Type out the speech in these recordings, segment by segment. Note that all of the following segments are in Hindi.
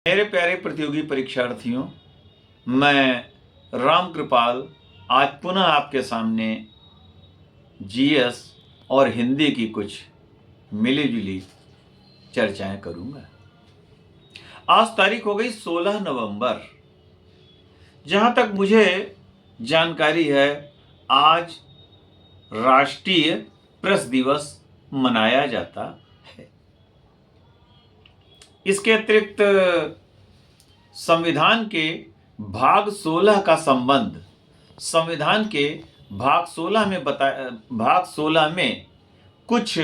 मेरे प्यारे प्रतियोगी परीक्षार्थियों, मैं राम कृपाल आज पुनः आपके सामने जीएस और हिंदी की कुछ मिली जुली चर्चाएं करूंगा। आज तारीख हो गई 16 नवंबर। जहां तक मुझे जानकारी है, आज राष्ट्रीय प्रेस दिवस मनाया जाता है। इसके अतिरिक्त संविधान के भाग 16 का संबंध संविधान के भाग 16 में कुछ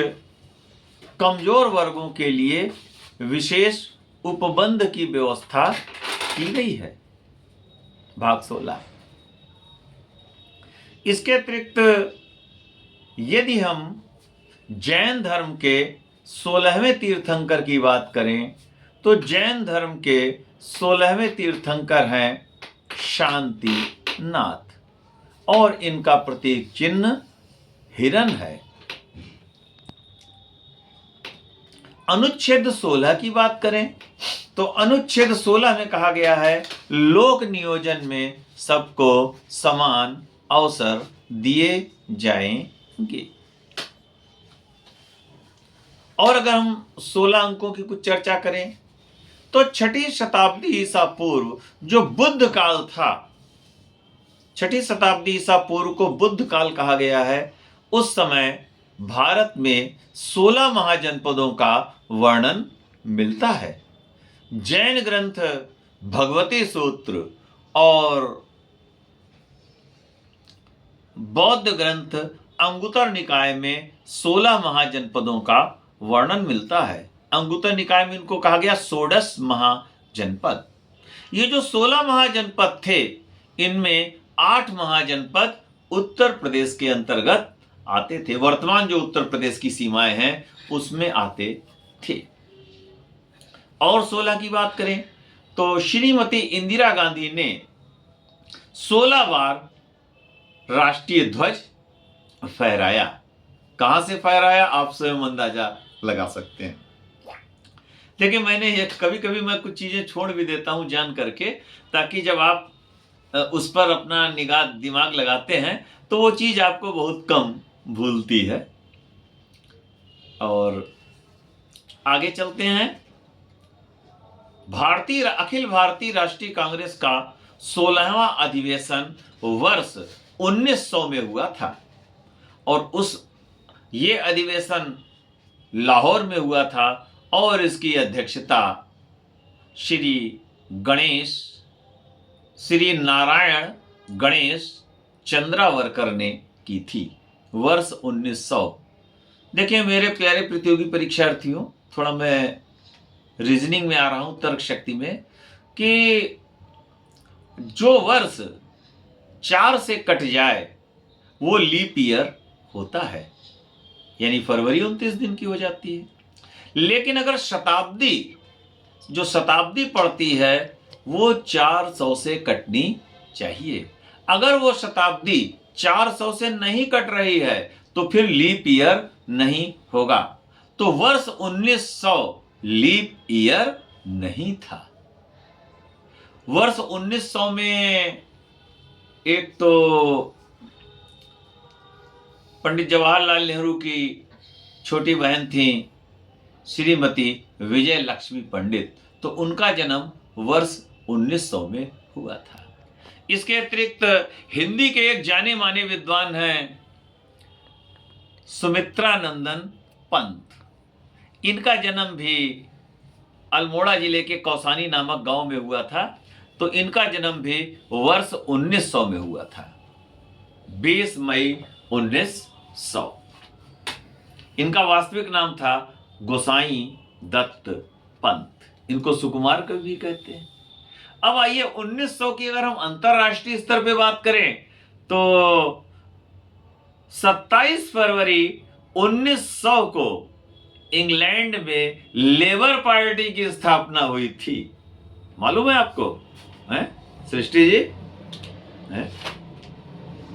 कमजोर वर्गों के लिए विशेष उपबंध की व्यवस्था की गई है। भाग 16। इसके अतिरिक्त यदि हम जैन धर्म के 16वें तीर्थंकर की बात करें तो जैन धर्म के 16वें तीर्थंकर हैं शांतिनाथ और इनका प्रतीक चिन्ह हिरण है। अनुच्छेद 16 की बात करें तो अनुच्छेद 16 में कहा गया है लोक नियोजन में सबको समान अवसर दिए जाएंगे। और अगर हम 16 अंकों की कुछ चर्चा करें तो 6ठी शताब्दी ईसा पूर्व जो बुद्ध काल था, 6ठी शताब्दी ईसा पूर्व को बुद्ध काल कहा गया है। उस समय भारत में 16 महाजनपदों का वर्णन मिलता है। जैन ग्रंथ भगवती सूत्र और बौद्ध ग्रंथ अंगुतर निकाय में 16 महाजनपदों का वर्णन मिलता है। अंगुतर निकाय में इनको कहा गया षोडश महाजनपद। ये जो 16 महाजनपद थे, इनमें 8 महाजनपद उत्तर प्रदेश के अंतर्गत आते थे। वर्तमान जो उत्तर प्रदेश की सीमाएं हैं उसमें आते थे। और 16 की बात करें तो श्रीमती इंदिरा गांधी ने 16 बार राष्ट्रीय ध्वज फहराया। कहां से फहराया आप स्वयं अंदाजा लगा सकते हैं। लेकिन मैंने कभी कभी मैं कुछ चीजें छोड़ भी देता हूं जान करके, ताकि जब आप उस पर अपना निगाह दिमाग लगाते हैं तो वो चीज आपको बहुत कम भूलती है। और आगे चलते हैं। अखिल भारतीय राष्ट्रीय कांग्रेस का 16वां अधिवेशन वर्ष 1900 में हुआ था और ये अधिवेशन लाहौर में हुआ था और इसकी अध्यक्षता श्री नारायण गणेश चंद्रावरकर ने की थी। वर्ष 1900। देखिए मेरे प्यारे प्रतियोगी परीक्षार्थियों, थोड़ा मैं रीजनिंग में आ रहा हूं, तर्क शक्ति में, कि जो वर्ष 4 से कट जाए वो लीप ईयर होता है, यानी फरवरी 29 दिन की हो जाती है। लेकिन अगर शताब्दी पड़ती है वो 400 से कटनी चाहिए। अगर वो शताब्दी 400 से नहीं कट रही है तो फिर लीप ईयर नहीं होगा। तो वर्ष 1900 लीप ईयर नहीं था। वर्ष 1900 में एक तो पंडित जवाहरलाल नेहरू की छोटी बहन थी श्रीमती विजय लक्ष्मी पंडित, तो उनका जन्म वर्ष 1900 में हुआ था। इसके अतिरिक्त हिंदी के एक जाने माने विद्वान हैं सुमित्रा नंदन पंत। इनका जन्म भी अल्मोड़ा जिले के कौसानी नामक गांव में हुआ था, तो इनका जन्म भी वर्ष 1900 में हुआ था, 20 मई 1900। इनका वास्तविक नाम था गोसाई दत्त पंत। इनको सुकुमार कवि भी कहते हैं। अब आइए 1900 की अगर हम अंतरराष्ट्रीय स्तर पे बात करें तो 27 फरवरी 1900 को इंग्लैंड में लेबर पार्टी की स्थापना हुई थी। मालूम है आपको? सृष्टि जी,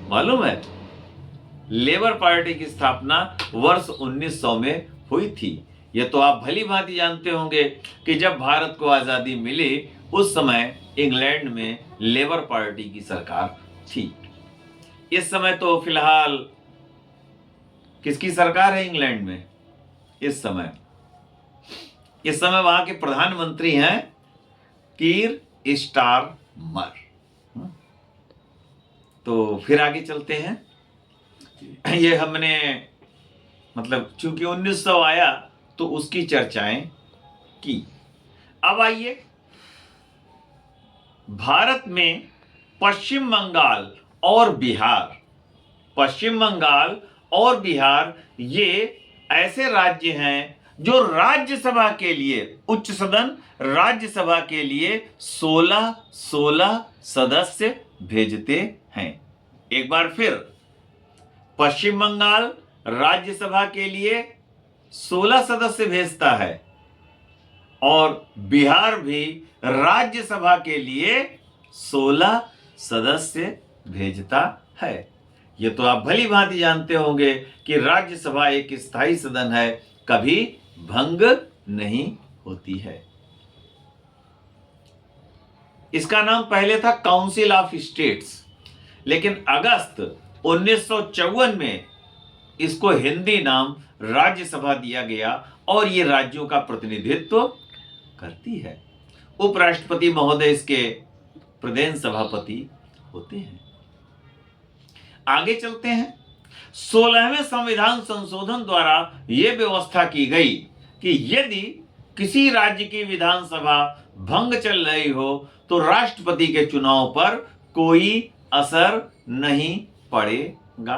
मालूम है? लेबर पार्टी की स्थापना वर्ष 1900 में हुई थी। ये तो आप भली भांति जानते होंगे कि जब भारत को आज़ादी मिली उस समय इंग्लैंड में लेबर पार्टी की सरकार थी। इस समय तो फिलहाल किसकी सरकार है इंग्लैंड में? इस समय वहां के प्रधानमंत्री हैं कीर स्टारमर। तो फिर आगे चलते हैं। ये हमने मतलब चूंकि 1900 आया तो उसकी चर्चाएं की। अब आइए, भारत में पश्चिम बंगाल और बिहार ये ऐसे राज्य हैं जो राज्यसभा के लिए, उच्च सदन राज्यसभा के लिए 16 सदस्य भेजते हैं। एक बार फिर, पश्चिम बंगाल राज्यसभा के लिए 16 सदस्य भेजता है और बिहार भी राज्यसभा के लिए 16 सदस्य भेजता है। ये तो आप भली भांति जानते होंगे कि राज्यसभा एक स्थायी सदन है, कभी भंग नहीं होती है। इसका नाम पहले था काउंसिल ऑफ स्टेट्स, लेकिन अगस्त 1954 में इसको हिंदी नाम राज्यसभा दिया गया और ये राज्यों का प्रतिनिधित्व करती है। उपराष्ट्रपति महोदय इसके प्रदेश सभापति होते हैं। आगे चलते हैं। 16वें संविधान संशोधन द्वारा यह व्यवस्था की गई कि यदि किसी राज्य की विधानसभा भंग चल रही हो तो राष्ट्रपति के चुनाव पर कोई असर नहीं पड़ेगा।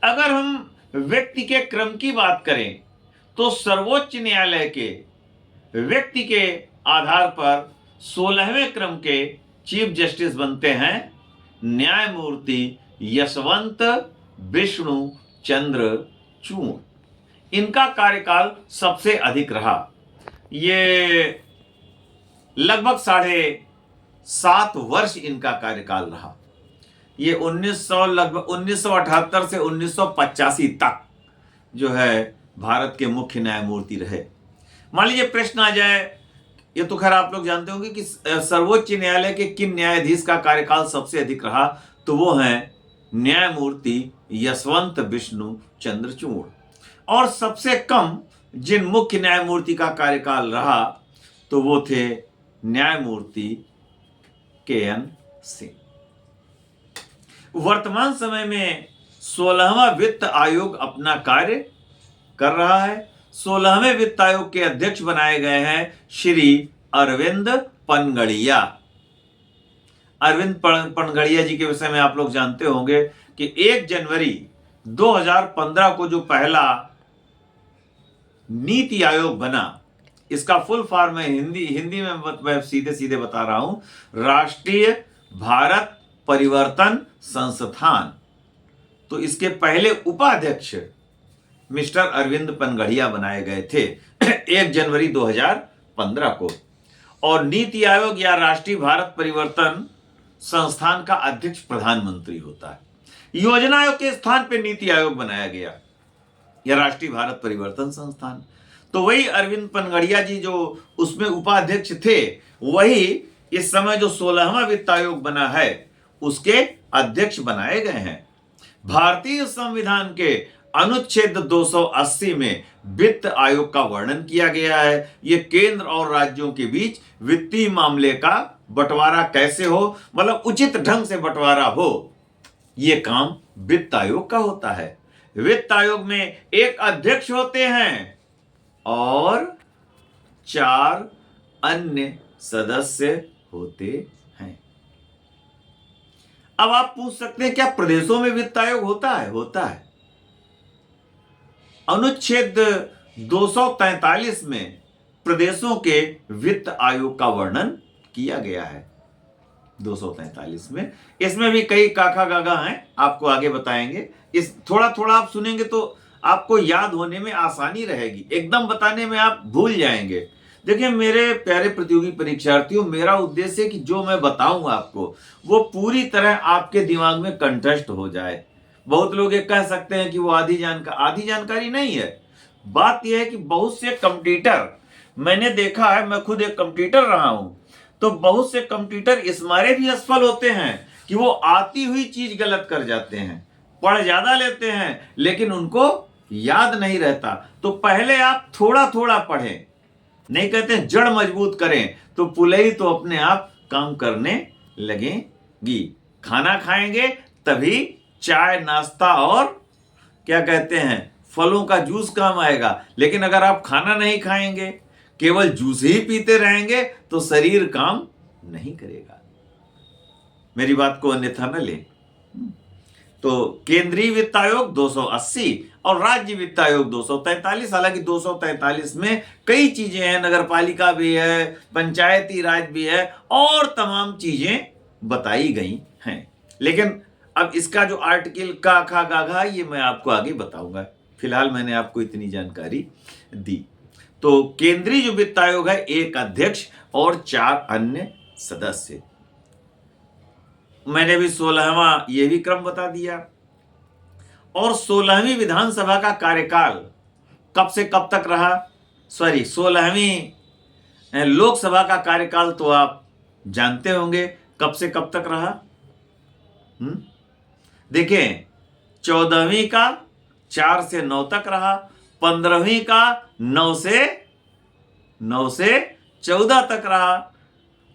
अगर हम व्यक्ति के क्रम की बात करें तो सर्वोच्च न्यायालय के व्यक्ति के आधार पर 16वें क्रम के चीफ जस्टिस बनते हैं न्यायमूर्ति यशवंत विष्णु चंद्रचूड़। इनका कार्यकाल सबसे अधिक रहा। ये लगभग 7.5 वर्ष इनका कार्यकाल रहा। ये 1978 से 1985 तक जो है भारत के मुख्य न्यायमूर्ति रहे। मान लीजिए प्रश्न आ जाए, ये तो खैर आप लोग जानते होंगे कि सर्वोच्च न्यायालय के किन न्यायाधीश का कार्यकाल सबसे अधिक रहा, तो वो हैं न्यायमूर्ति यशवंत विष्णु चंद्रचूड़। और सबसे कम जिन मुख्य न्यायमूर्ति का कार्यकाल रहा तो वो थे न्यायमूर्ति KN सिंह। वर्तमान समय में 16वां वित्त आयोग अपना कार्य कर रहा है। 16वें वित्त आयोग के अध्यक्ष बनाए गए हैं श्री अरविंद पनगड़िया। अरविंद पनगड़िया जी के विषय में आप लोग जानते होंगे कि 1 जनवरी 2015 को जो पहला नीति आयोग बना, इसका फुल फॉर्म है हिंदी में मैं सीधे बता रहा हूं, राष्ट्रीय भारत परिवर्तन संस्थान। तो इसके पहले उपाध्यक्ष मिस्टर अरविंद पनगड़िया बनाए गए थे 1 जनवरी 2015 को। और नीति आयोग या राष्ट्रीय भारत परिवर्तन संस्थान का अध्यक्ष प्रधानमंत्री होता है। योजना आयोग के स्थान पर नीति आयोग बनाया गया या राष्ट्रीय भारत परिवर्तन संस्थान। तो वही अरविंद पनगड़िया जी जो उसमें उपाध्यक्ष थे, वही इस समय जो 16वां वित्त आयोग बना है उसके अध्यक्ष बनाए गए हैं। भारतीय संविधान के अनुच्छेद 280 में वित्त आयोग का वर्णन किया गया है। यह केंद्र और राज्यों के बीच वित्तीय मामले का बंटवारा कैसे हो, मतलब उचित ढंग से बंटवारा हो, यह काम वित्त आयोग का होता है। वित्त आयोग में एक अध्यक्ष होते हैं और 4 अन्य सदस्य होते हैं। अब आप पूछ सकते हैं क्या प्रदेशों में वित्त आयोग होता है? होता है। अनुच्छेद 243 में प्रदेशों के वित्त आयोग का वर्णन किया गया है। 243 में इसमें भी कई काका गागा हैं, आपको आगे बताएंगे। इस थोड़ा थोड़ा आप सुनेंगे तो आपको याद होने में आसानी रहेगी, एकदम बताने में आप भूल जाएंगे। देखिए मेरे प्यारे प्रतियोगी परीक्षार्थियों, मेरा उद्देश्य है कि जो मैं बताऊंगा आपको वो पूरी तरह आपके दिमाग में कंठस्थ हो जाए। बहुत लोग ये कह सकते हैं कि वो आधी जानकारी नहीं है। बात यह है कि बहुत से कंप्यूटर मैंने देखा है, मैं खुद एक कंप्यूटर रहा हूं, तो बहुत से कंप्यूटर इस मारे भी असफल होते हैं कि वो आती हुई चीज गलत कर जाते हैं, पढ़ ज्यादा लेते हैं लेकिन उनको याद नहीं रहता। तो पहले आप थोड़ा थोड़ा पढ़ें, नहीं कहते जड़ मजबूत करें तो पुलई तो अपने आप काम करने लगेगी। खाना खाएंगे तभी चाय नाश्ता और क्या कहते हैं फलों का जूस काम आएगा, लेकिन अगर आप खाना नहीं खाएंगे, केवल जूस ही पीते रहेंगे तो शरीर काम नहीं करेगा। मेरी बात को अन्यथा न ले। तो केंद्रीय वित्त आयोग 280 और राज्य वित्त आयोग 243। हालांकि 243 में कई चीजें हैं, नगर पालिका भी है, पंचायती राज भी है और तमाम चीजें बताई गई हैं। लेकिन अब इसका जो आर्टिकल का खा गा घा ये मैं आपको आगे बताऊंगा, फिलहाल मैंने आपको इतनी जानकारी दी। तो केंद्रीय जो वित्त आयोग है, एक अध्यक्ष और 4 अन्य सदस्य। मैंने भी 16वां ये भी क्रम बता दिया। और 16वीं विधानसभा का कार्यकाल कब से कब तक रहा, 16वीं लोकसभा का कार्यकाल तो आप जानते होंगे कब से कब तक रहा। देखें, 14वीं का 4 से 9 तक रहा, 15वीं का 9 से 14 तक रहा।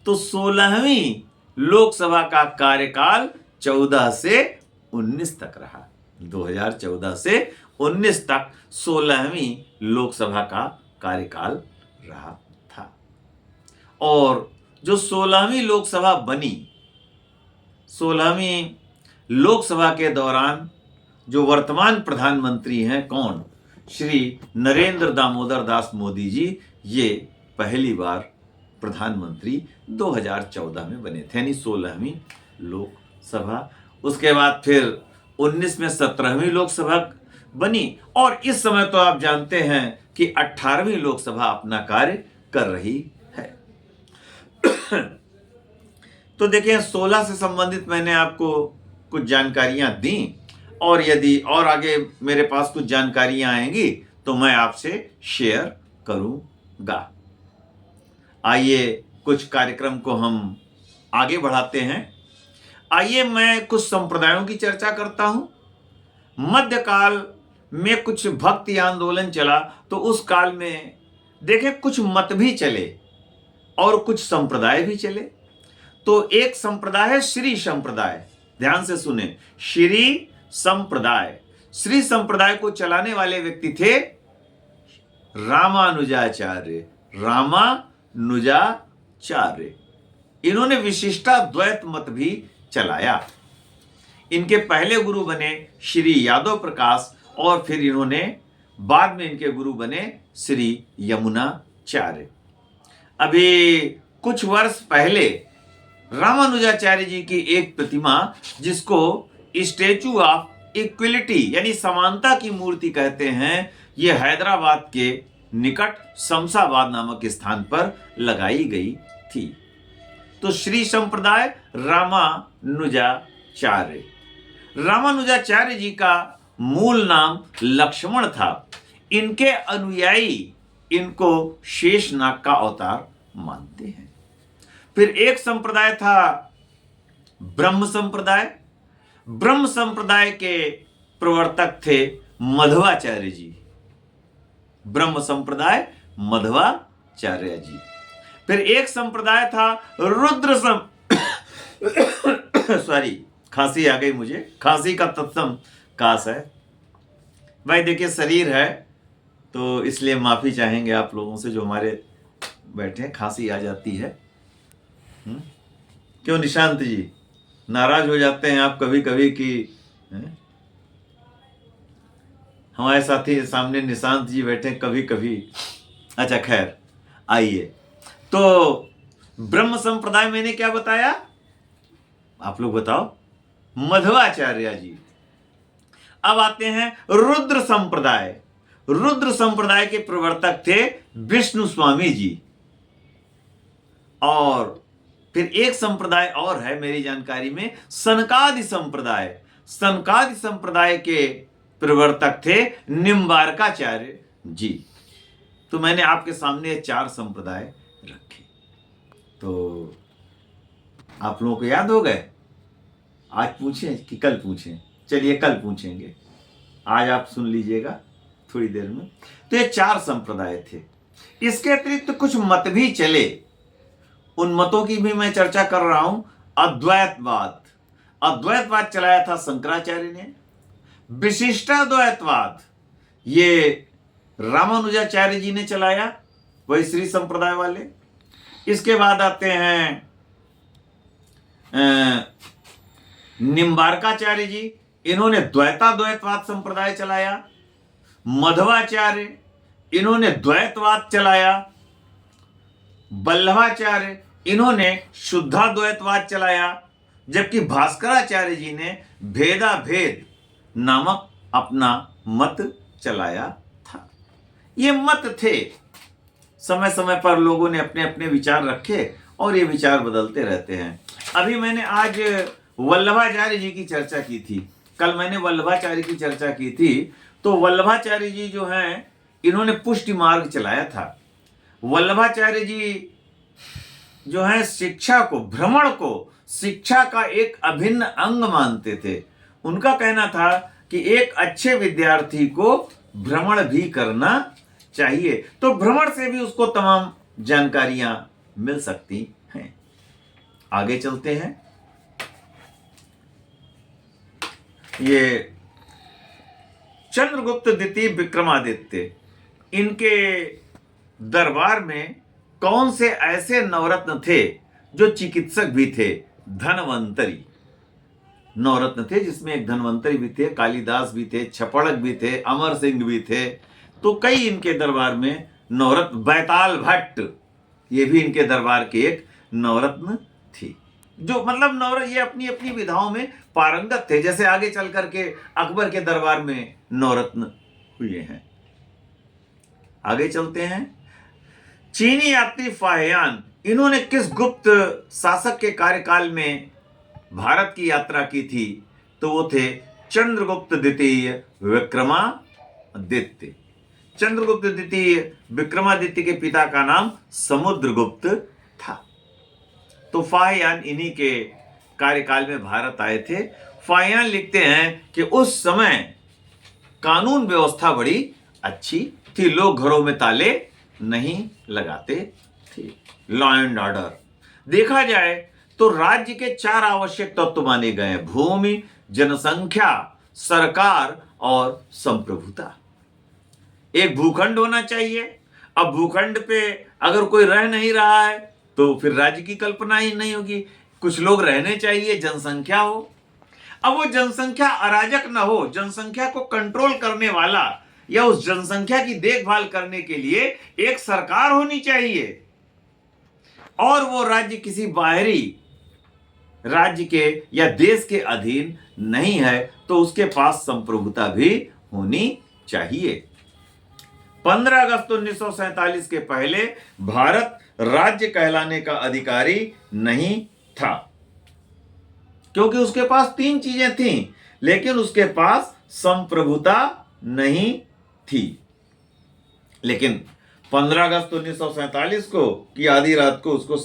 तो 16वीं लोकसभा का कार्यकाल 14 से 19 तक रहा। 2014 से 19 तक 16वीं लोकसभा का कार्यकाल रहा था। और जो 16वीं लोकसभा बनी, 16वीं लोकसभा के दौरान जो वर्तमान प्रधानमंत्री हैं कौन, श्री नरेंद्र दामोदर दास मोदी जी, ये पहली बार प्रधानमंत्री 2014 में बने थे, यानी 16वीं लोकसभा। उसके बाद फिर 19 में 17वीं लोकसभा बनी और इस समय तो आप जानते हैं कि 18वीं लोकसभा अपना कार्य कर रही है। तो देखिए, 16 से संबंधित मैंने आपको कुछ जानकारियां दी और यदि और आगे मेरे पास कुछ जानकारियां आएंगी तो मैं आपसे शेयर करूंगा। आइए कुछ कार्यक्रम को हम आगे बढ़ाते हैं। आइए मैं कुछ संप्रदायों की चर्चा करता हूं। मध्यकाल में कुछ भक्ति आंदोलन चला, तो उस काल में देखें कुछ मत भी चले और कुछ संप्रदाय भी चले। तो एक संप्रदाय है श्री संप्रदाय, ध्यान से सुने, श्री संप्रदाय। श्री संप्रदाय को चलाने वाले व्यक्ति थे रामानुजाचार्य। रामानुजाचार्य, इन्होंने विशिष्टाद्वैत मत भी चलाया। इनके पहले गुरु बने श्री यादव प्रकाश और फिर इन्होंने बाद में इनके गुरु बने श्री यमुनाचार्य। अभी कुछ वर्ष पहले रामानुजाचार्य जी की एक प्रतिमा, जिसको स्टैचू ऑफ इक्विलिटी यानी समानता की मूर्ति कहते हैं, ये हैदराबाद के निकट शमशाबाद नामक स्थान पर लगाई गई थी। तो श्री संप्रदाय रामानुजाचार्य। रामानुजाचार्य जी का मूल नाम लक्ष्मण था। इनके अनुयायी इनको शेषनाग का अवतार मानते हैं। फिर एक संप्रदाय था ब्रह्म संप्रदाय। ब्रह्म संप्रदाय के प्रवर्तक थे मध्वाचार्य जी। ब्रह्म संप्रदाय मध्वाचार्य जी। फिर एक संप्रदाय था रुद्र खांसी आ गई मुझे, खांसी का तत्सम कास है भाई। देखिए, शरीर है तो इसलिए माफी चाहेंगे आप लोगों से जो हमारे बैठे हैं, खांसी आ जाती है। क्यों निशांत जी, नाराज हो जाते हैं आप कभी कभी कि हमारे साथी सामने निशांत जी बैठे कभी कभी। अच्छा खैर, आइए। तो ब्रह्म संप्रदाय मैंने क्या बताया, आप लोग बताओ, मध्वाचार्य जी। अब आते हैं रुद्र संप्रदाय। रुद्र संप्रदाय के प्रवर्तक थे विष्णु स्वामी जी। और फिर एक संप्रदाय और है मेरी जानकारी में, सनकादि संप्रदाय। सनकादि संप्रदाय के प्रवर्तक थे निम्बारकाचार्य जी, तो मैंने आपके सामने 4 संप्रदाय रखे, तो आप लोगों को याद हो गए? आज पूछें कि कल पूछें? चलिए कल पूछेंगे, आज आप सुन लीजिएगा थोड़ी देर में। तो ये 4 संप्रदाय थे। इसके अतिरिक्त तो कुछ मत भी चले, उन मतों की भी मैं चर्चा कर रहा हूं। अद्वैतवाद, अद्वैतवाद चलाया था शंकराचार्य ने। विशिष्टाद्वैतवाद ये रामानुजाचार्य जी ने चलाया, वही श्री संप्रदाय वाले। इसके बाद आते हैं निम्बार्काचार्य जी, इन्होंने द्वैताद्वैतवाद संप्रदाय चलाया। मध्वाचार्य, इन्होंने द्वैतवाद चलाया। वल्लभाचार्य, इन्होंने शुद्धाद्वैतवाद चलाया। जबकि भास्कराचार्य जी ने भेदाभेद नामक अपना मत चलाया था। ये मत थे, समय समय पर लोगों ने अपने अपने विचार रखे और ये विचार बदलते रहते हैं। अभी मैंने आज वल्लभाचार्य जी की चर्चा की थी, कल मैंने वल्लभाचार्य की चर्चा की थी। तो वल्लभाचार्य जी जो हैं, इन्होंने पुष्टि मार्ग चलाया था। वल्लभाचार्य जी जो है शिक्षा को, भ्रमण को शिक्षा का एक अभिन्न अंग मानते थे। उनका कहना था कि एक अच्छे विद्यार्थी को भ्रमण भी करना चाहिए, तो भ्रमण से भी उसको तमाम जानकारियां मिल सकती हैं। आगे चलते हैं। ये चंद्रगुप्त द्वितीय विक्रमादित्य, इनके दरबार में कौन से ऐसे नवरत्न थे जो चिकित्सक भी थे? धनवंतरी नवरत्न थे, जिसमें एक धनवंतरी भी थे, कालिदास भी थे, छपड़क भी थे, अमर सिंह भी थे। तो कई इनके दरबार में नवरत्न, बैताल भट्ट, ये भी इनके दरबार के एक नवरत्न थी। जो मतलब नवरत्न ये अपनी अपनी विधाओं में पारंगत थे। जैसे आगे चल करके अकबर के दरबार में नवरत्न हुए हैं। आगे चलते हैं। चीनी यात्री फाहियान, इन्होंने किस गुप्त शासक के कार्यकाल में भारत की यात्रा की थी? तो वो थे चंद्रगुप्त द्वितीय विक्रमादित्य। चंद्रगुप्त द्वितीय विक्रमादित्य के पिता का नाम समुद्रगुप्त था। तो फाहियान इन्हीं के कार्यकाल में भारत आए थे। फाहियान लिखते हैं कि उस समय कानून व्यवस्था बड़ी अच्छी थी, लोग घरों में ताले नहीं लगाते थे। लॉ एंड ऑर्डर देखा जाए तो राज्य के 4 आवश्यक तत्व माने गए हैं: भूमि, जनसंख्या, सरकार और संप्रभुता। एक भूखंड होना चाहिए। अब भूखंड पे अगर कोई रह नहीं रहा है तो फिर राज्य की कल्पना ही नहीं होगी। कुछ लोग रहने चाहिए, जनसंख्या हो। अब वो जनसंख्या अराजक ना हो, जनसंख्या को कंट्रोल करने वाला या उस जनसंख्या की देखभाल करने के लिए एक सरकार होनी चाहिए, और वो राज्य किसी बाहरी राज्य के या देश के अधीन नहीं है, तो उसके पास संप्रभुता भी होनी चाहिए। 15 अगस्त 1947 के पहले भारत राज्य कहलाने का अधिकारी नहीं था, क्योंकि उसके पास 3 चीजें थीं, लेकिन उसके पास संप्रभुता नहीं थी। लेकिन 15 अगस्त 1947 को की आधी रात को उसको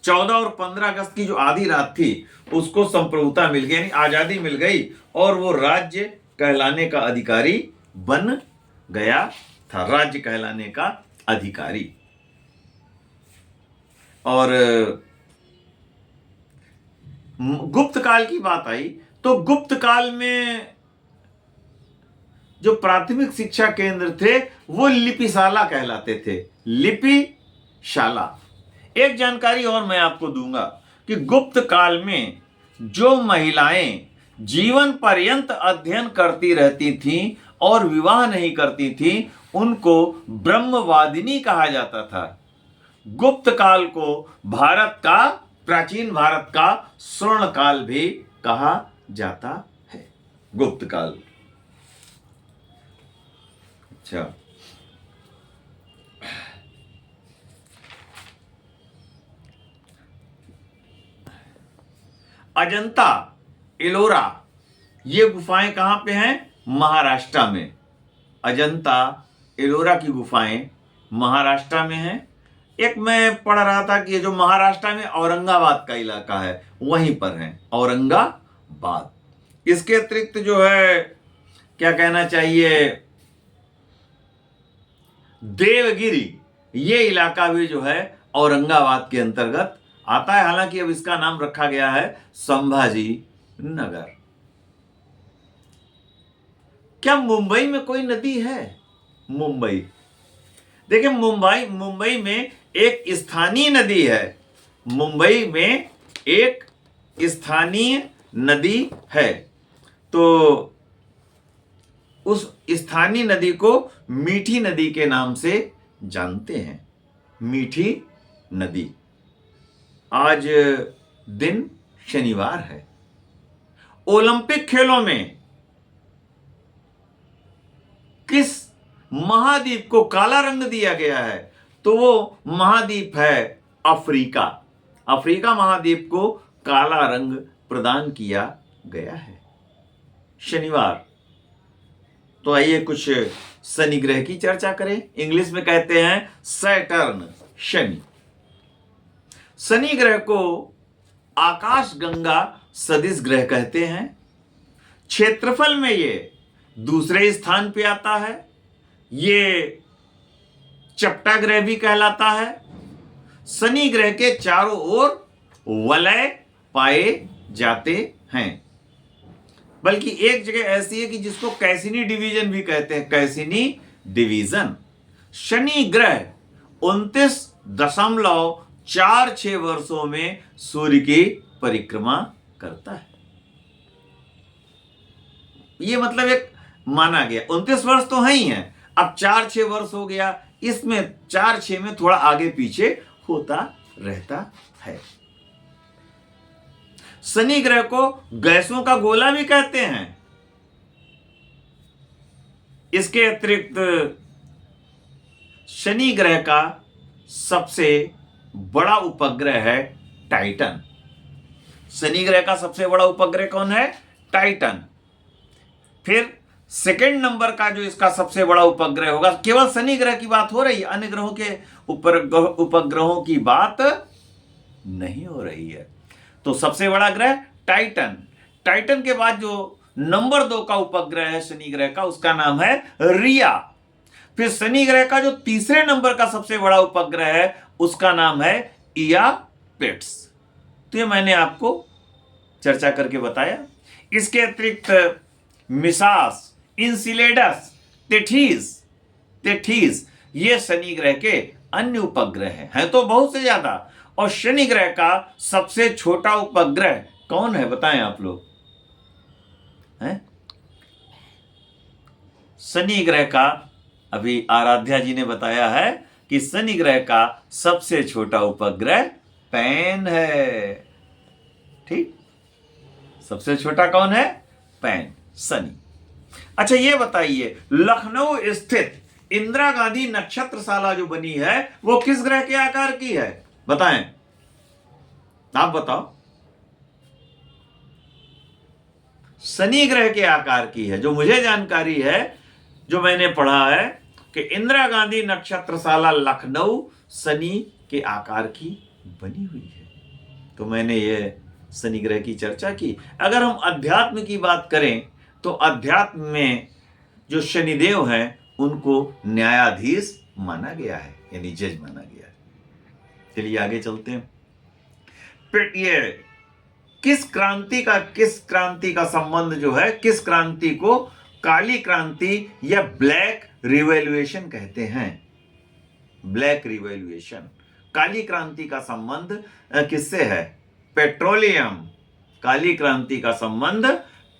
14 और 15 अगस्त की जो आधी रात थी उसको संप्रभुता मिल गई, यानी आजादी मिल गई, और वो राज्य कहलाने का अधिकारी बन गया था। राज्य कहलाने का अधिकारी। और गुप्त काल की बात आई तो गुप्त काल में जो प्राथमिक शिक्षा केंद्र थे वो लिपिशाला कहलाते थे। लिपिशाला। एक जानकारी और मैं आपको दूंगा कि गुप्त काल में जो महिलाएं जीवन पर्यंत अध्ययन करती रहती थीं और विवाह नहीं करती थीं, उनको ब्रह्मवादिनी कहा जाता था। गुप्त काल को भारत का, प्राचीन भारत का स्वर्ण काल भी कहा जाता है। गुप्त काल। अच्छा, अजंता, एलोरा, ये गुफाएं कहां पे हैं? महाराष्ट्र में। अजंता, एलोरा की गुफाएं महाराष्ट्र में हैं। एक मैं पढ़ रहा था कि ये जो महाराष्ट्र में औरंगाबाद का इलाका है वहीं पर है, औरंगाबाद। इसके अतिरिक्त जो है क्या कहना चाहिए, देवगिरी, ये इलाका भी जो है औरंगाबाद के अंतर्गत आता है। हालांकि अब इसका नाम रखा गया है संभाजी नगर। क्या मुंबई में कोई नदी है? मुंबई, देखिए मुंबई में एक स्थानीय नदी है। मुंबई में एक स्थानीय नदी है, तो उस स्थानीय नदी को मीठी नदी के नाम से जानते हैं। मीठी नदी। आज दिन शनिवार है। ओलंपिक खेलों में किस महाद्वीप को काला रंग दिया गया है? तो वो महाद्वीप है अफ्रीका। अफ्रीका महाद्वीप को काला रंग प्रदान किया गया है। शनिवार, तो आइए कुछ शनि ग्रह की चर्चा करें। इंग्लिश में कहते हैं सैटर्न, शनि। शनि ग्रह को आकाश गंगा सदिश ग्रह कहते हैं। क्षेत्रफल में ये दूसरे स्थान पे आता है। ये चपटा ग्रह भी कहलाता है। शनि ग्रह के चारों ओर वलय पाए जाते हैं, बल्कि एक जगह ऐसी है कि जिसको कैसिनी डिवीजन भी कहते हैं, कैसिनी डिवीजन। शनि ग्रह 29.46 वर्षों में सूर्य की परिक्रमा करता है। ये मतलब एक माना गया 29 वर्ष तो है ही है, अब 4-6 वर्ष हो गया, इसमें 4-6 में थोड़ा आगे पीछे होता रहता है। शनि ग्रह को गैसों का गोला भी कहते हैं। इसके अतिरिक्त शनि ग्रह का सबसे बड़ा उपग्रह है टाइटन। शनि ग्रह का सबसे बड़ा उपग्रह कौन है? टाइटन। फिर सेकंड नंबर का जो इसका सबसे बड़ा उपग्रह होगा, केवल शनि ग्रह की बात हो रही है, अन्य ग्रहों के उपग्रहों की बात नहीं हो रही है। तो सबसे बड़ा ग्रह टाइटन। टाइटन के बाद जो नंबर 2 का उपग्रह है शनि ग्रह का, उसका नाम है रिया। फिर शनि ग्रह का जो तीसरे नंबर का सबसे बड़ा उपग्रह है, उसका नाम है इयापेट्स। तो ये मैंने आपको चर्चा करके बताया। इसके अतिरिक्त मिसास, इंसिलेडस, तेथीस ये शनि ग्रह के अन्य उपग्रह हैं तो बहुत से ज्यादा। और शनि ग्रह का सबसे छोटा उपग्रह कौन है बताएं आप लोग? हैं? शनि ग्रह का, अभी आराध्या जी ने बताया है कि शनि ग्रह का सबसे छोटा उपग्रह पैन है। ठीक, सबसे छोटा कौन है? पैन, शनि। अच्छा ये बताइए, लखनऊ स्थित इंदिरा गांधी नक्षत्रशाला जो बनी है वो किस ग्रह के आकार की है? बताएं, आप बताओ। शनि ग्रह के आकार की है। जो मुझे जानकारी है, जो मैंने पढ़ा है कि इंदिरा गांधी नक्षत्रशाला लखनऊ शनि के आकार की बनी हुई है। तो मैंने ये शनि ग्रह की चर्चा की। अगर हम अध्यात्म की बात करें तो अध्यात्म में जो शनिदेव हैं उनको न्यायाधीश माना गया है, यानी जज माना गया है। चलिए आगे चलते हैं। फिर ये किस क्रांति का संबंध जो है, किस क्रांति को काली क्रांति या ब्लैक रिवॉल्यूशन कहते हैं? ब्लैक रिवॉल्यूशन, काली क्रांति का संबंध किससे है? पेट्रोलियम। काली क्रांति का संबंध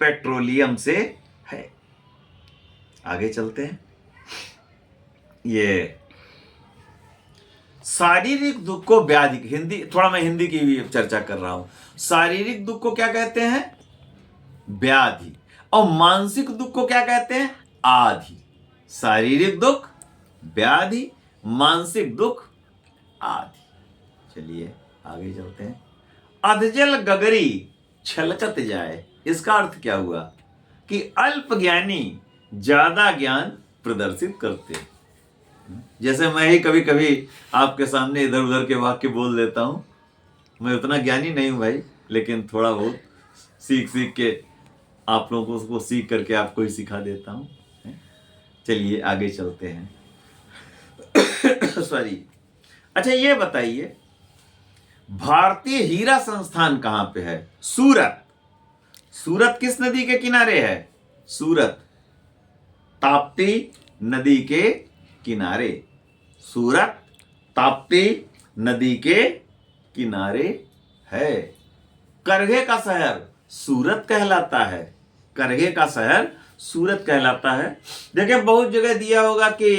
पेट्रोलियम से है। आगे चलते हैं। ये शारीरिक दुख को व्याधि, हिंदी, थोड़ा मैं हिंदी की भी चर्चा कर रहा हूं। शारीरिक दुख को क्या कहते हैं? व्याधि। और मानसिक दुख को क्या कहते हैं? आधि। शारीरिक दुख व्याधि, मानसिक दुख आधि। चलिए आगे चलते हैं। अधजल गगरी छलकत जाए, इसका अर्थ क्या हुआ? कि अल्प ज्ञानी ज्यादा ज्ञान प्रदर्शित करते। जैसे मैं ही कभी कभी आपके सामने इधर उधर के वाक्य बोल देता हूँ। मैं उतना ज्ञानी नहीं हूँ भाई, लेकिन थोड़ा बहुत सीख सीख के आप लोगों को उसको सीख करके आपको ही सिखा देता हूँ। चलिए आगे चलते हैं। सॉरी। अच्छा ये बताइए, भारतीय हीरा संस्थान कहां पे है? सूरत। सूरत किस नदी के किनारे है? सूरत ताप्ती नदी के किनारे। सूरत ताप्ती नदी के किनारे है। करघे का शहर सूरत कहलाता है। करघे का शहर सूरत कहलाता है। देखिए बहुत जगह दिया होगा कि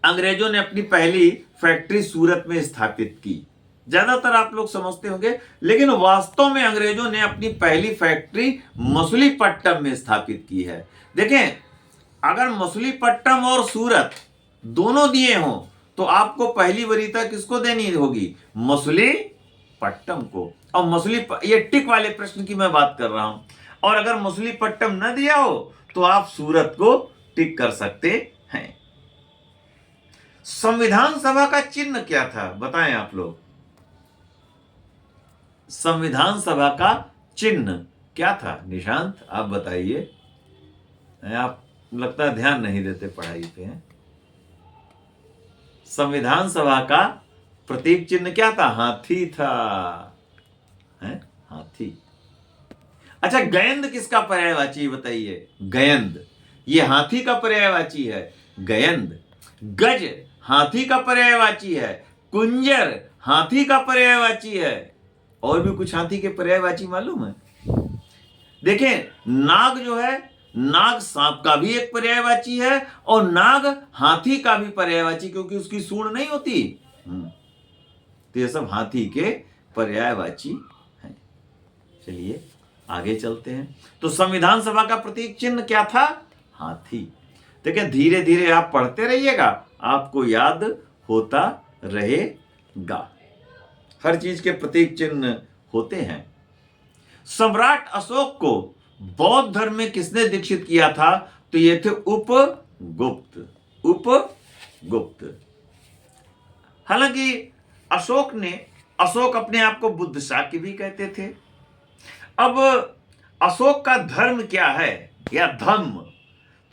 अंग्रेजों ने अपनी पहली फैक्ट्री सूरत में स्थापित की, ज्यादातर आप लोग समझते होंगे, लेकिन वास्तव में अंग्रेजों ने अपनी पहली फैक्ट्री मछलीपट्टनम में स्थापित की है। देखें, अगर मछलीपट्टनम और सूरत दोनों दिए हों तो आपको पहली वरीयता किसको देनी होगी? मछलीपट्टनम को। और ये टिक वाले प्रश्न की मैं बात कर रहा हूं। और अगर मछलीपट्टनम न दिया हो तो आप सूरत को टिक कर सकते हैं। संविधान सभा का चिन्ह क्या था? बताएं आप लोग। संविधान सभा का चिन्ह क्या था? निशांत आप बताइए। आप लगता है ध्यान नहीं देते पढ़ाई पे। संविधान सभा का प्रतीक चिन्ह क्या था? हाथी था। हाथी। अच्छा, गयंद किसका पर्यायवाची बताइए? गयंद ये हाथी का पर्यायवाची है। गयंद। गज हाथी का पर्यायवाची है। कुंजर हाथी का पर्यायवाची है। और भी कुछ हाथी के पर्यायवाची मालूम है? देखें, नाग जो है, नाग सांप का भी एक पर्यायवाची है और नाग हाथी का भी पर्यायवाची, क्योंकि उसकी सूंड नहीं होती। तो ये सब हाथी के पर्यायवाची हैं। चलिए आगे चलते हैं। तो संविधान सभा का प्रतीक चिन्ह क्या था? हाथी। देखिए धीरे धीरे आप पढ़ते रहिएगा, आपको याद होता रहेगा। हर चीज के प्रतीक चिन्ह होते हैं। सम्राट अशोक को बौद्ध धर्म में किसने दीक्षित किया था? तो ये थे उपगुप्त। उपगुप्त। हालांकि अशोक अपने आप को बुद्ध शाक्य भी कहते थे। अब अशोक का धर्म क्या है या धम्म?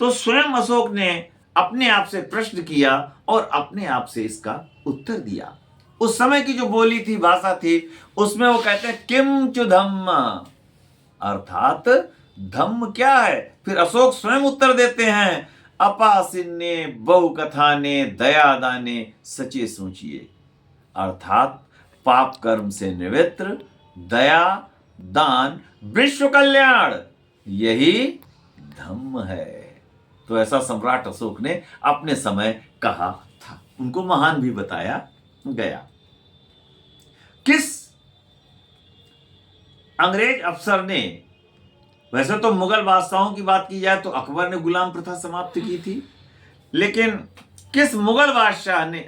तो स्वयं अशोक ने अपने आप से प्रश्न किया और अपने आप से इसका उत्तर दिया। उस समय की जो बोली थी, भाषा थी, उसमें वो कहते हैं किम चु धम्म, अर्थात धम्म क्या है? फिर अशोक स्वयं उत्तर देते हैं, अपासिन्ने बहु कथाने दया दाने सचे सोचिए, अर्थात पाप कर्म से निवृत्त, दया दान विश्व कल्याण, यही धम्म है। तो ऐसा सम्राट अशोक ने अपने समय कहा था। उनको महान भी बताया गया। किस अंग्रेज अफसर ने, वैसे तो मुगल बादशाहों की बात की जाए तो अकबर ने गुलाम प्रथा समाप्त की थी, लेकिन किस मुगल बादशाह ने,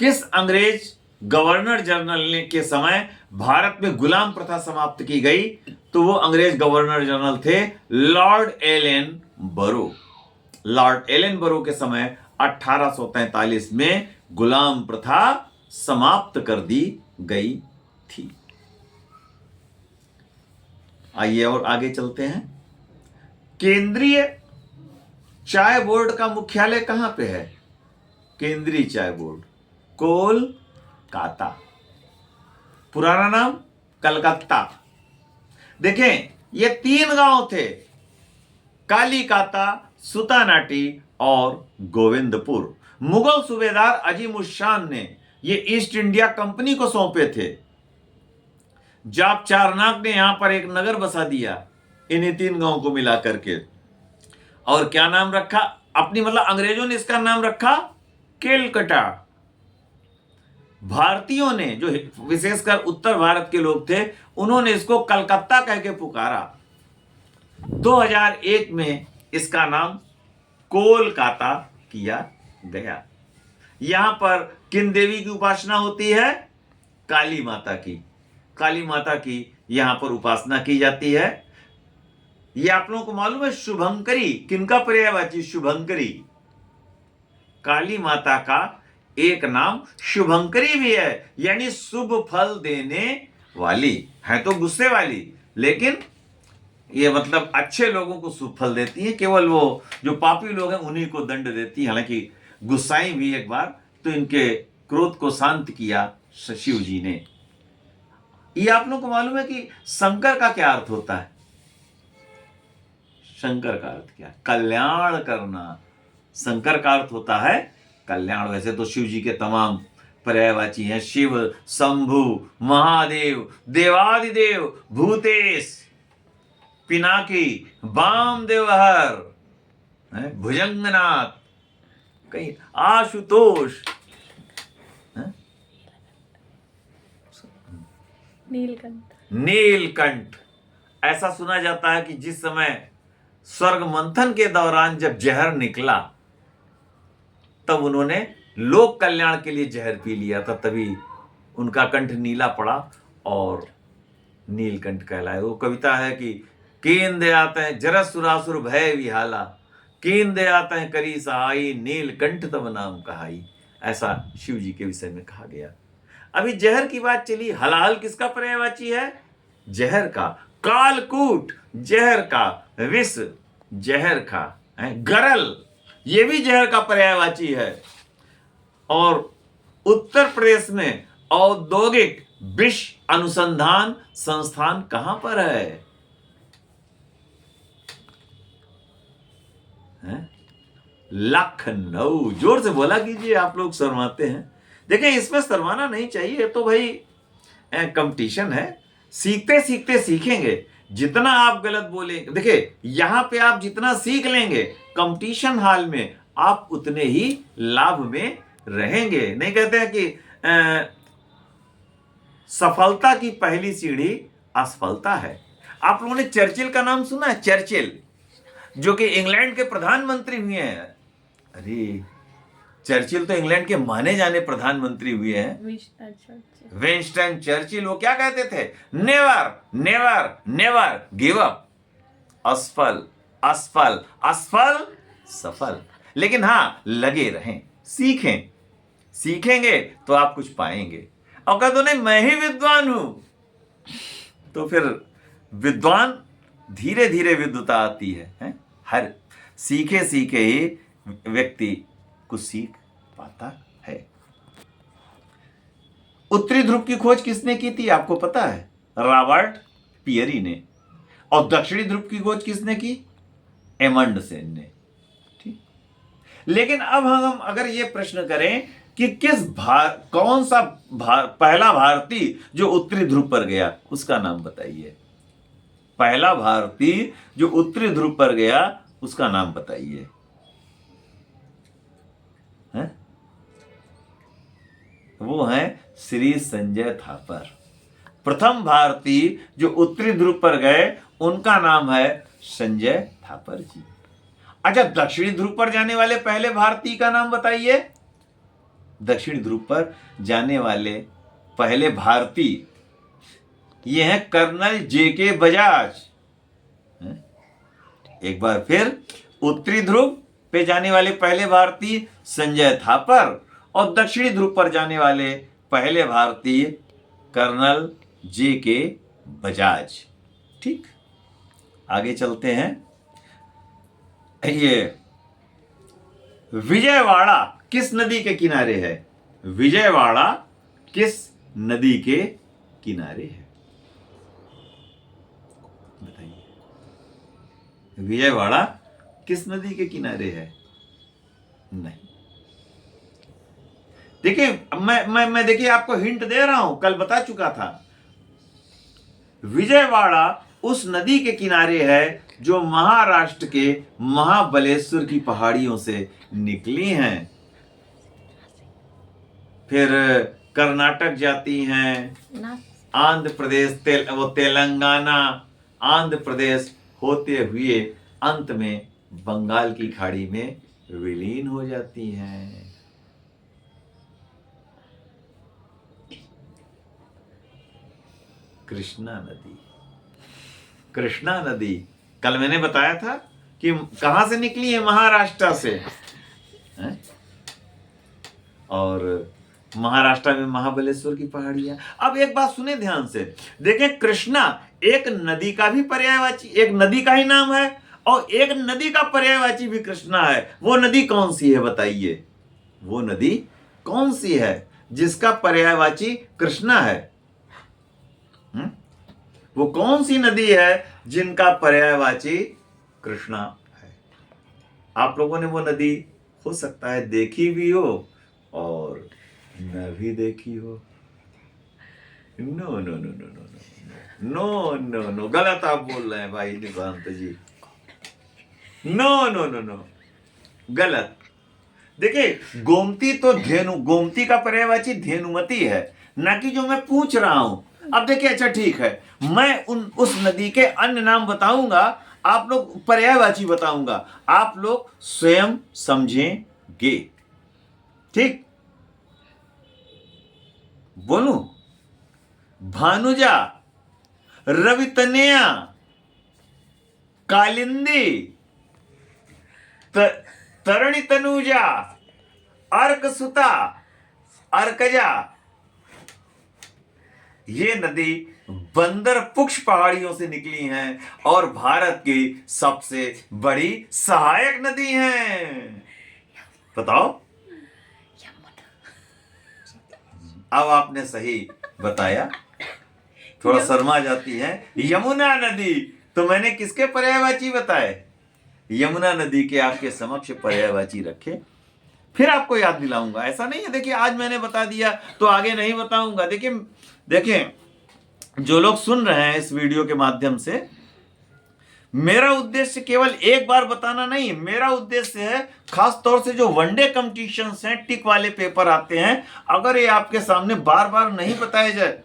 किस अंग्रेज गवर्नर जनरल ने के समय भारत में गुलाम प्रथा समाप्त की गई? तो वो अंग्रेज गवर्नर जनरल थे लॉर्ड एलन बरो। लॉर्ड एलन बरो के समय 1843 में गुलाम प्रथा समाप्त कर दी गई थी। आइए और आगे चलते हैं। केंद्रीय चाय बोर्ड का मुख्यालय कहां पे है? केंद्रीय चाय बोर्ड कोलकाता, पुराना नाम कलकत्ता। देखें ये 3 गांव थे, कालीकाता, सुतानाटी और गोविंदपुर। मुगल सूबेदार अजीम उस शान ने ये ईस्ट इंडिया कंपनी को सौंपे थे। जाप चारनाक ने यहां पर एक नगर बसा दिया इन्हीं 3 गांव को मिला करके। और क्या नाम रखा? अपनी अंग्रेजों ने इसका नाम रखा केलकटा। भारतीयों ने, जो विशेषकर उत्तर भारत के लोग थे, उन्होंने इसको कलकत्ता कह के पुकारा। 2001 में इसका नाम कोलकाता किया गया। यहां पर किन देवी की उपासना होती है? काली माता की। काली माता की यहां पर उपासना की जाती है। यह आप लोगों को मालूम है शुभंकरी किनका पर्यायवाची? शुभंकरी काली माता का एक नाम शुभंकरी भी है, यानी शुभ फल देने वाली है। तो गुस्से वाली, लेकिन ये मतलब अच्छे लोगों को शुभ फल देती है, केवल वो जो पापी लोग हैं उन्हीं को दंड देती है। हालांकि गुस्साई भी एक बार, तो इनके क्रोध को शांत किया शिव जी ने। ये आप लोगों को मालूम है कि शंकर का क्या अर्थ होता है? शंकर का अर्थ क्या? कल्याण करना। शंकर का अर्थ होता है कल्याण। वैसे तो शिव जी के तमाम पर्यायवाची हैं, शिव, शंभु, महादेव, देवादिदेव, भूतेश, पिनाकी, वामदेवहर, भुजंगनाथ, कहीं आशुतोष, नीलकंठ। ऐसा सुना जाता है कि जिस समय स्वर्ग मंथन के दौरान जब जहर निकला, तब उन्होंने लोक कल्याण के लिए जहर पी लिया था, तभी उनका कंठ नीला पड़ा और नीलकंठ कहलाए। वो कविता है कि कीन दे आते हैं जरसुरासुर भय विहाला, कीन दे आते हैं करी सहाई, नीलकंठ तब नाम कहाई। ऐसा शिव जी के विषय में कहा गया। अभी जहर की बात चली, हलाहल किसका पर्यायवाची है? जहर का। कालकूट जहर का, विष जहर का, गरल ये भी जहर का पर्यायवाची है। और उत्तर प्रदेश में औद्योगिक विष अनुसंधान संस्थान कहां पर है? लखनऊ। जोर से बोला कीजिए, आप लोग शर्माते हैं। देखिए, इसमें शर्माना नहीं चाहिए, तो भाई कंपटीशन है, सीखते सीखते सीखेंगे। जितना आप गलत बोलेंगे, देखिए यहां पे आप जितना सीख लेंगे, कंपटीशन हाल में आप उतने ही लाभ में रहेंगे। नहीं कहते हैं कि सफलता की पहली सीढ़ी असफलता है। आप लोगों ने चर्चिल का नाम सुना है? चर्चिल, जो कि इंग्लैंड के प्रधानमंत्री हुए हैं। अरे, चर्चिल तो इंग्लैंड के माने जाने प्रधानमंत्री हुए हैं, विंस्टन चर्चिल। वो क्या कहते थे? Never never never give up. असफल असफल असफल सफल। लेकिन हां, लगे रहें, सीखें, सीखेंगे तो आप कुछ पाएंगे। और कह दो नहीं मैं ही विद्वान हूं, तो फिर विद्वान धीरे धीरे विद्वता आती है? हर सीखे सीखे ही व्यक्ति कुछ सीख पाता है। उत्तरी ध्रुव की खोज किसने की थी, आपको पता है? रॉबर्ट पियरी ने। और दक्षिणी ध्रुव की खोज किसने की? एमंडसेन ने। ठीक। लेकिन अब हम अगर ये प्रश्न करें कि कौन सा पहला भारतीय जो उत्तरी ध्रुव पर गया, उसका नाम बताइए। पहला भारतीय जो उत्तरी ध्रुव पर गया, उसका नाम बताइए। वो है श्री संजय थापर। प्रथम भारतीय जो उत्तरी ध्रुव पर गए, उनका नाम है संजय थापर जी। अच्छा, दक्षिणी ध्रुव पर जाने वाले पहले भारतीय का नाम बताइए। दक्षिणी ध्रुव पर जाने वाले पहले भारतीय ये हैं कर्नल जेके बजाज। एक बार फिर, उत्तरी ध्रुव पे जाने वाले पहले भारतीय संजय थापर, और दक्षिणी ध्रुव पर जाने वाले पहले भारतीय कर्नल जेके बजाज। ठीक, आगे चलते हैं। ये विजयवाड़ा किस नदी के किनारे है? विजयवाड़ा किस नदी के किनारे है? बताइए, विजयवाड़ा किस नदी के किनारे है? नहीं। देखिए, मैं देखिए आपको हिंट दे रहा हूं, कल बता चुका था। विजयवाड़ा उस नदी के किनारे है जो महाराष्ट्र के महाबलेश्वर की पहाड़ियों से निकली हैं, फिर कर्नाटक जाती हैं, आंध्र प्रदेश, तेलंगाना, आंध्र प्रदेश होते हुए अंत में बंगाल की खाड़ी में विलीन हो जाती हैं। कृष्णा नदी। कृष्णा नदी कल मैंने बताया था कि कहां से निकली है? महाराष्ट्र से। और महाराष्ट्र में महाबलेश्वर की पहाड़ियां। अब एक बात सुने ध्यान से, देखें कृष्णा एक नदी का भी पर्यायवाची, एक नदी का ही नाम है और एक नदी का पर्यायवाची भी कृष्णा है। वो नदी कौन सी है बताइए? वो नदी कौन सी है जिसका पर्यायवाची कृष्णा है? वो कौन सी नदी है जिनका पर्यायवाची कृष्णा है? आप लोगों ने वो नदी हो सकता है देखी भी हो और न भी देखी हो। No no no no no no no no no, गलत आप बोल रहे हैं भाई Nishant ji. No no no no, गलत। देखिए गोमती तो धेनु, गोमती का पर्यायवाची धेनुमती है, ना कि जो मैं पूछ रहा हूं। अब देखिए, अच्छा ठीक है, मैं उस नदी के अन्य नाम बताऊंगा, आप लोग पर्यायवाची बताऊंगा, आप लोग स्वयं समझेंगे। ठीक, बोलूं? भानुजा, रवितनया, कालिंदी, तरणि तनुजा, अर्क सुता, अर्कजा। ये नदी बंदर पुक्ष पहाड़ियों से निकली हैं और भारत की सबसे बड़ी सहायक नदी हैं। बताओ, अब आपने सही बताया। थोड़ा शर्मा जाती है। यमुना नदी, तो मैंने किसके पर्यायवाची बताए? यमुना नदी के आपके समक्ष पर्यायवाची रखे, फिर आपको याद दिलाऊंगा। ऐसा नहीं है देखिए आज मैंने बता दिया तो आगे नहीं बताऊंगा। देखिए जो लोग सुन रहे हैं इस वीडियो के माध्यम से, मेरा उद्देश्य केवल एक बार बताना नहीं, मेरा उद्देश्य है खास तौर से जो वनडे कंपटीशंस हैं, टिक वाले पेपर आते हैं, अगर ये आपके सामने बार बार नहीं बताया जाए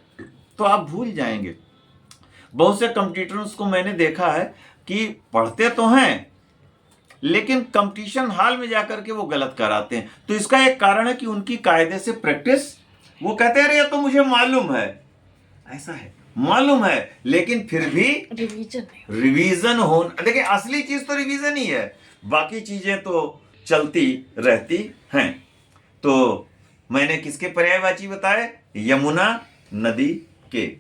तो आप भूल जाएंगे। बहुत से कंपटीटर्स को मैंने देखा है कि पढ़ते तो हैं लेकिन कंपटीशन हॉल में जाकर के वो गलत कराते हैं। तो इसका एक कारण है कि उनकी कायदे से प्रैक्टिस, वो कहते हैं ये तो मुझे मालूम है, ऐसा है, मालूम है, लेकिन फिर भी रिवीजन हो। देखिए असली चीज तो रिवीजन ही है, बाकी चीजें तो चलती रहती हैं। तो मैंने किसके पर्यायवाची बताए? यमुना नदी के,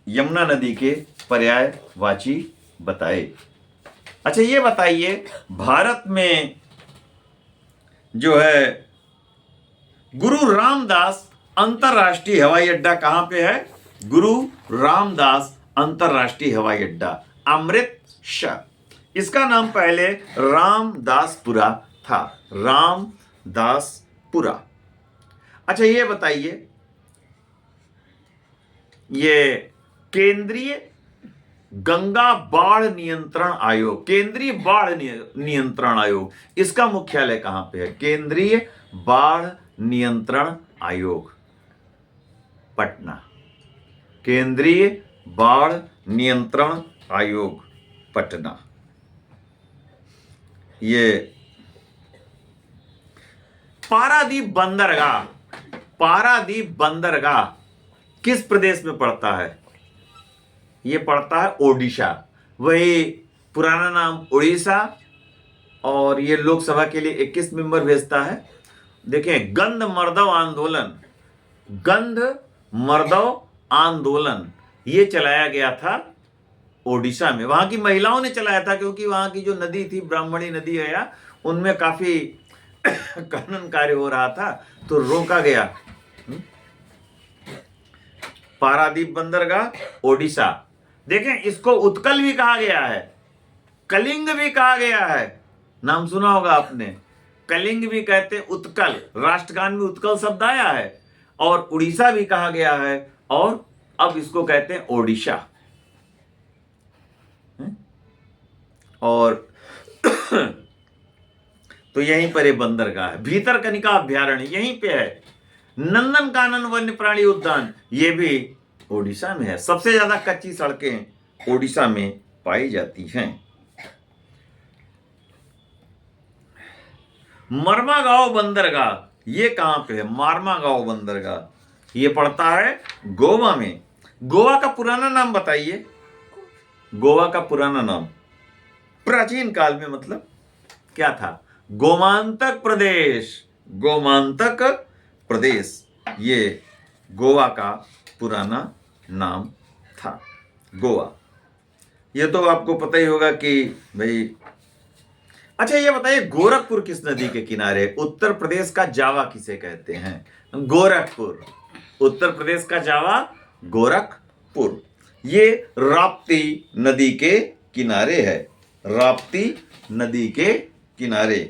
यमुना नदी के पर्यायवाची बताए। अच्छा ये बताइए, भारत में जो है गुरु रामदास अंतरराष्ट्रीय हवाई अड्डा कहां पे है? गुरु रामदास अंतरराष्ट्रीय हवाई अड्डा अमृतसर। इसका नाम पहले रामदासपुरा था, रामदासपुरा। अच्छा ये बताइए, ये केंद्रीय गंगा बाढ़ नियंत्रण आयोग, केंद्रीय बाढ़ नियंत्रण आयोग, इसका मुख्यालय कहां पे है? केंद्रीय बाढ़ नियंत्रण आयोग पटना, केंद्रीय बाढ़ नियंत्रण आयोग पटना। ये पारादीप बंदरगाह, पारादीप बंदरगाह किस प्रदेश में पड़ता है? ये पड़ता है ओडिशा। वही पुराना नाम उड़ीसा, और ये लोकसभा के लिए 21 मेंबर भेजता है। देखें गंध मर्दव आंदोलन, गंध मर्दव आंदोलन ये चलाया गया था ओडिशा में। वहां की महिलाओं ने चलाया था क्योंकि वहां की जो नदी थी, ब्राह्मणी नदी है या, उनमें काफी खनन कार्य हो रहा था तो रोका गया। पारादीप बंदरगाह ओडिशा। देखें इसको उत्कल भी कहा गया है, कलिंग भी कहा गया है, नाम सुना होगा आपने, कलिंग भी कहते, उत्कल, राष्ट्रगान में उत्कल शब्द आया है, और उड़ीसा भी कहा गया है, और अब इसको कहते हैं ओडिशा। और तो यहीं पर ये बंदरगाह है। भीतरकनिका अभ्यारण्य यहीं पे है। नंदनकानन वन्य प्राणी उद्यान ये भी ओडिशा में है। सबसे ज्यादा कच्ची सड़कें ओडिशा में पाई जाती हैं। मर्मागांव बंदरगाह ये कहां पे है? मार्मागांव बंदरगाह ये पड़ता है गोवा में। गोवा का पुराना नाम बताइए, गोवा का पुराना नाम प्राचीन काल में मतलब क्या था? गोमांतक प्रदेश, गोमांतक प्रदेश ये गोवा का पुराना नाम था। गोवा, ये तो आपको पता ही होगा कि भाई। अच्छा ये बताइए, गोरखपुर किस नदी के किनारे? उत्तर प्रदेश का जावा किसे कहते हैं? गोरखपुर। उत्तर प्रदेश का जावा गोरखपुर। ये राप्ती नदी के किनारे है। राप्ती नदी के किनारे।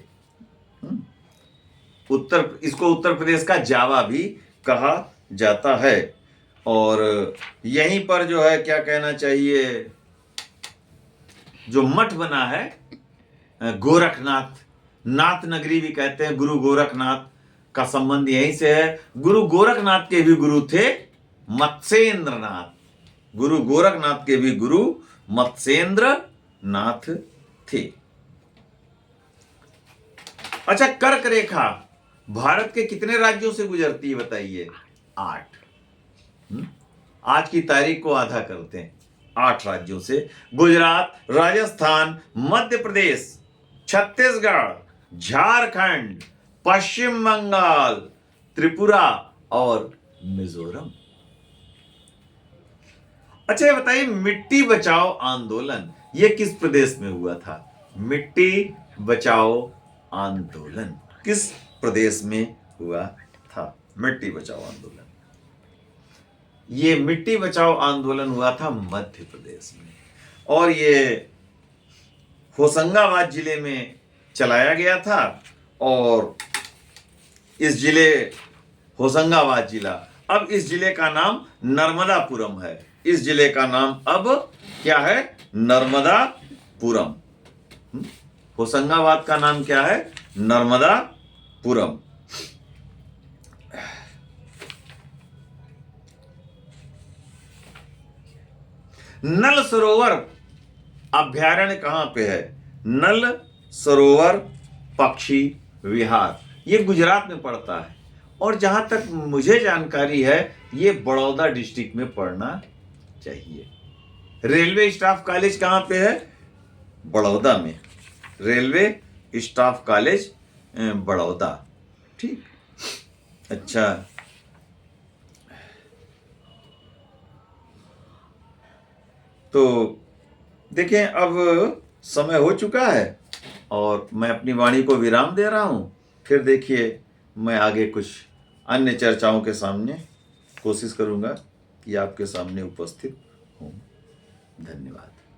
इसको उत्तर प्रदेश का जावा भी कहा जाता है। और यहीं पर जो है, क्या कहना चाहिए, जो मठ बना है गोरखनाथ, नाथ नगरी भी कहते हैं, गुरु गोरखनाथ का संबंध यहीं से है। गुरु गोरखनाथ के भी गुरु थे मत्स्येंद्र नाथ। गुरु गोरखनाथ के भी गुरु मत्स्येंद्र नाथ थे। अच्छा, कर्क रेखा भारत के कितने राज्यों से गुजरती है बताइए? 8। आज की तारीख को आधा करते हैं। 8 राज्यों से। गुजरात, राजस्थान, मध्य प्रदेश, छत्तीसगढ़, झारखंड, पश्चिम बंगाल, त्रिपुरा और मिजोरम। अच्छा ये बताइए, मिट्टी बचाओ आंदोलन ये किस प्रदेश में हुआ था? मिट्टी बचाओ आंदोलन किस प्रदेश में हुआ था? मिट्टी बचाओ आंदोलन, ये मिट्टी बचाओ आंदोलन हुआ था मध्य प्रदेश में। और ये होशंगाबाद जिले में चलाया गया था। और इस जिले, होशंगाबाद जिला, अब इस जिले का नाम नर्मदापुरम है। इस जिले का नाम अब क्या है? नर्मदापुरम। होशंगाबाद का नाम क्या है? नर्मदापुरम। नल सरोवर अभ्यारण्य कहां पे है? नल सरोवर पक्षी विहार, ये गुजरात में पड़ता है। और जहां तक मुझे जानकारी है, ये बड़ौदा डिस्ट्रिक्ट में पड़ना चाहिए। रेलवे स्टाफ कॉलेज कहां पे है? बड़ौदा में। Railway staff college Baroda. ठीक, अच्छा। तो देखें, अब समय हो चुका है और मैं अपनी वाणी को विराम दे रहा हूं। फिर देखिए, मैं आगे कुछ अन्य चर्चाओं के सामने कोशिश करूंगा कि आपके सामने उपस्थित हूं। धन्यवाद।